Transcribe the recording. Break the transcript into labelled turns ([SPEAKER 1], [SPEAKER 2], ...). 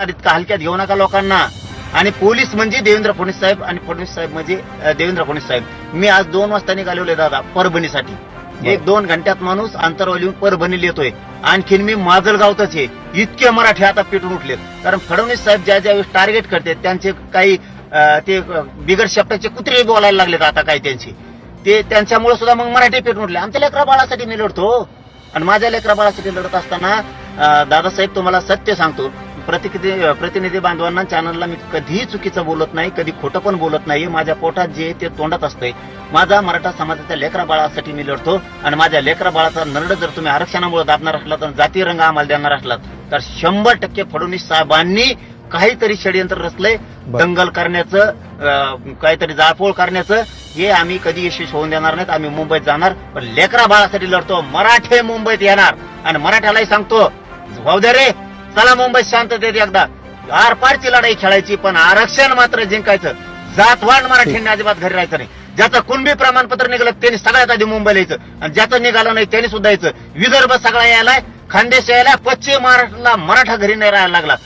[SPEAKER 1] इतका हलक्यात घेऊ नका लोकांना. आणि पोलीस म्हणजे देवेंद्र फडणवीस साहेब आणि फडणवीस साहेब म्हणजे देवेंद्र फडणवीस साहेब. मी आज 2 वाजता निघालेले दादा परभणीसाठी. 1-2 घंट्यात माणूस अंतरावर येऊन परभणीला येतोय. आणखीन मी माजलगावतच आहे. इतके मराठी आता पेटून उठलेत. कारण फडणवीस साहेब ज्या ज्यावेळेस टार्गेट करते त्यांचे काही ते बिगर शब्दाचे कुत्रे बोलायला लागलेत आता काही त्यांची. ते त्यांच्यामुळे सुद्धा मग मराठी पेटून उठले. आमच्या लेकरा बाळासाठी मी लढतो. आणि माझ्या लेकरा बाळासाठी लढत असताना दादासाहेब तुम्हाला सत्य सांगतो, प्रतिनिधी बांधवांना चॅनलला मी कधीही चुकीचं बोलत नाही, कधी खोटं पण बोलत नाही. माझ्या पोटात जे ते तोंडात असतंय. माझा मराठा समाजाच्या लेकरा बाळासाठी मी लढतो. आणि माझ्या लेकरा बाळाचा नरड जर तुम्ही आरक्षणामुळे दाबणार असलात तर जातीय रंग आम्हाला देणार असलात तर 100% फडणवीस साहेबांनी काहीतरी षडयंत्र रचलंय. दंगल करण्याचं, काहीतरी जाळपोळ करण्याचं. हे आम्ही कधी यशस्वी होऊन देणार नाहीत. आम्ही मुंबईत जाणार, पण लेकरा बाळासाठी लढतो. मराठे मुंबईत येणार. आणि मराठ्यालाही सांगतो, भाऊ दे रे, चला मुंबईत शांततेत एकदा आरपारची लढाई खेळायची, पण आरक्षण मात्र जिंकायचं. जातवान मराठ्यांनी अजिबात घरी राहायचं नाही. ज्याचं कुणबी प्रमाणपत्र निघालं त्यांनी सगळ्यात आधी मुंबईला यायचं. आणि ज्याचं निघालं नाही त्यांनी सुद्धा यायचं. विदर्भ सगळा यायलाय, खानदेश यायलाय, पश्चिम महाराष्ट्राला मराठा घरी नाही राहायला लागला.